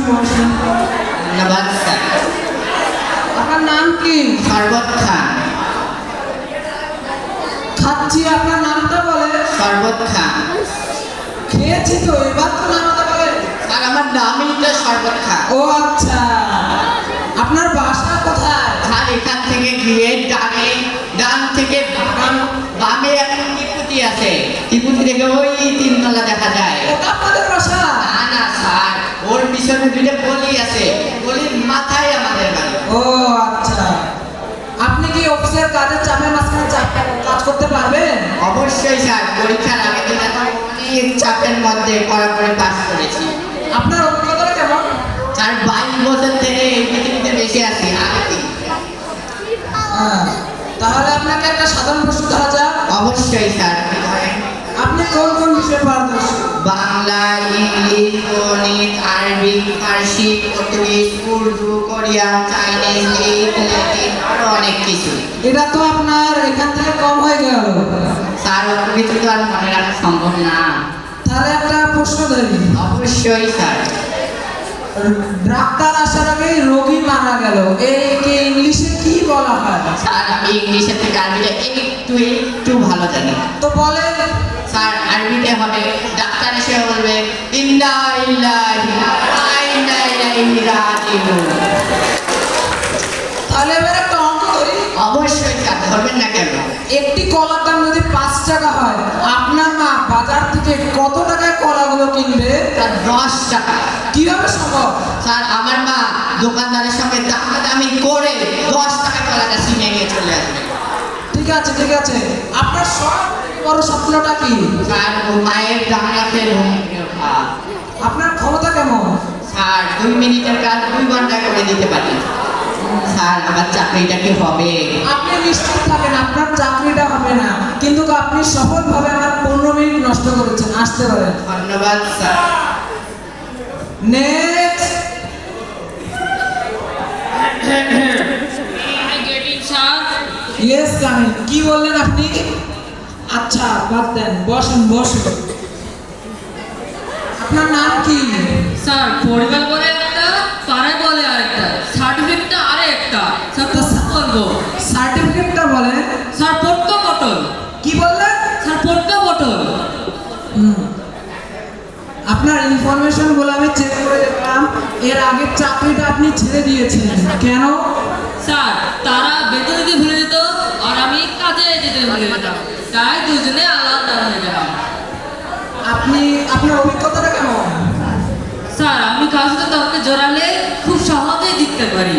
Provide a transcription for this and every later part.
বসুন। ধন্যবাদ স্যার। আপনার নাম কি? শরবত খান। খাচ্ছি, আপনার নামটা বলে। শরবত খান। খেয়েছি তো, এবার তো নামটা বলে। আর আমার নামই তো শরবত খান। ও আচ্ছা, আপনার বাসা কোথায়? আর এখান থেকে গিয়ে ডান থেকে বামে একটা ত্রিপুটি আছে, ত্রিপুটি থেকে ওই তিনতলা দেখা যায়। ওটা আপনাদের বাসা? না না স্যার, ওর পিছনে দুইটা গলি আছে, গলির মাথায় আমাদের বাড়ি। ও আচ্ছা, আপনি কি অফিসের কাজের চাপের মাঝখানে কাজ করতে পারবেন? অবশ্যই স্যার, পরীক্ষার আগের দিন তো অনেক চাপের মধ্যে পড়া করে পাস করেছি। আপনার অভিজ্ঞতাটা কেমন? স্যার 22 বছর থেকে এই পৃথিবীতে বেঁচে আছি। তাহলে আপনাকে একটা সাধারণ প্রশ্ন ধরা যাক। অবশ্যই স্যার। আপনি কোন কোন বিষয়ে পারদর্শী? বাংলা, ইংলিশ, গণিত, Arabi, Farsi, Portuguese, Urdu, Korean, Chinese, Greek, Latin, আরো অনেক কিছু। এটা তো আপনার এখান থেকে কম হয়ে গেল। স্যার অত কিছু তো আর মনে রাখা সম্ভব না। তাহলে একটা প্রশ্ন ধরি। অবশ্যই স্যার। ডাক্তার আসার আগেই রোগী মারা গেল, একে ইংলিশে কি বলা হয়? স্যার আমি ইংলিশের থেকে আরবিটা একটু ভালো জানি। তো বলে। স্যার আরবিতে হবে, ডাক্তার এসে বলবে ইন্না ইল্লাহি ওয়া ইন্না ইলাইহি রাজিউন। তাহলে এবার একটা অঙ্ক ধরি। অবশ্যই স্যার, ধরবেন না কেন? একটি কলার দাম যদি 5 টাকা হয়, আপনার মা বাজার থেকে কত টাকায় কলাগুলো কিনবে? স্যার 10 টাকা। কিভাবে সম্ভব? স্যার আমার মা দোকানদারের সঙ্গে দামাদামি করে 10 টাকা কলাটা কিনে নিয়ে চলে আসবে। ঠিক আছে ঠিক আছে, আপনার সব বড় স্বপ্নটা কি? স্যার ও মায়ের জান্নাতে ঘুমিয়ে ওঠা। আপনার ক্ষমতা কেমন? স্যার 2 মিনিটের কাজ 2 ঘন্টা করে দিতে পারি। স্যার আমার চাকরিটা কি হবে? আপনি নিশ্চিত থাকেন, আপনার চাকরিটা হবে না, কিন্তু আপনি সফলভাবে আমার 15 মিনিট নষ্ট করেছেন। আসতে পারেন। ধন্যবাদ স্যার। নেক্সট। Yes coming. কি বললেন আপনি? আচ্ছা বাদ দেন, বসুন বসুন। আপনার নাম কি? স্যার পরিবার বলে একটা, পাড়ায় বলে আরেকটা, সার্টিফিকেটটা আরেকটা। স্যার কোথায় বলবো? সার্টিফিকেটটা বলেন। স্যার পটকা পটল। কি বললেন? স্যার পটকা পটল। আপনার ইনফরমেশন গুলো আমি চেক করে দেখলাম, এর আগের চাকরিটা আপনি ছেড়ে দিয়েছেন কেন? স্যার তারা বেতন দিতে ভুলে যেত আর আমি কাজে যেতে ভুলে যেতাম, তাই দুজনে আলাদা হয়ে গেলাম। আপনার অভিজ্ঞতাটা কেমন? স্যার আমি কারোর সাথে তর্কে জড়ালে খুব সহজেই জিততে পারি।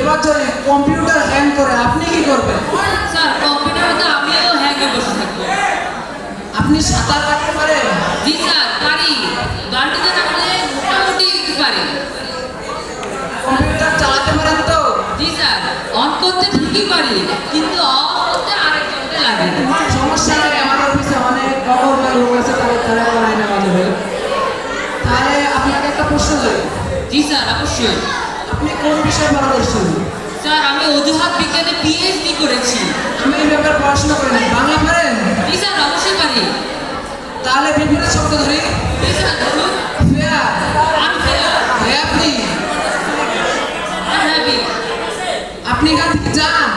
এবার যদি কম্পিউটার হ্যাং করে আপনি কি করবেন? স্যার কম্পিউটারে তো আমিও হ্যাঙ্গে বসে থাকবো। আপনি সাঁতার কাটতে পারেন? জি স্যার পারি, বাড়িতে থাকলে মোটামুটি পারি। কম্পিউটার চালাতে পারেন তো? জি স্যার অন করতে ঠিকই পারি, কিন্তু অফ করতে আরেকজনকে লাগে। সমস্যা নেই, আমার অফিসে অনেক গভর্নর লোক আছে, তারা করাই নেওয়া যাবে। তাহলে আপনাকে একটা প্রশ্ন করি। জি স্যার অবশ্যই। আপনি কোন বিষয়ে পারদর্শী? স্যার আমি অজুহাত বিজ্ঞানে পিএইচডি করেছি। আমি এই ব্যাপারে পড়াশোনা করি না। বাংলা পারেন? জি স্যার অবশ্যই পারি। তাহলে বিভিন্ন শব্দ ধরি। জি স্যার ধরুন। Fair, unfair, happy. আনহ্যাপি। আপনি এখান থেকে যান।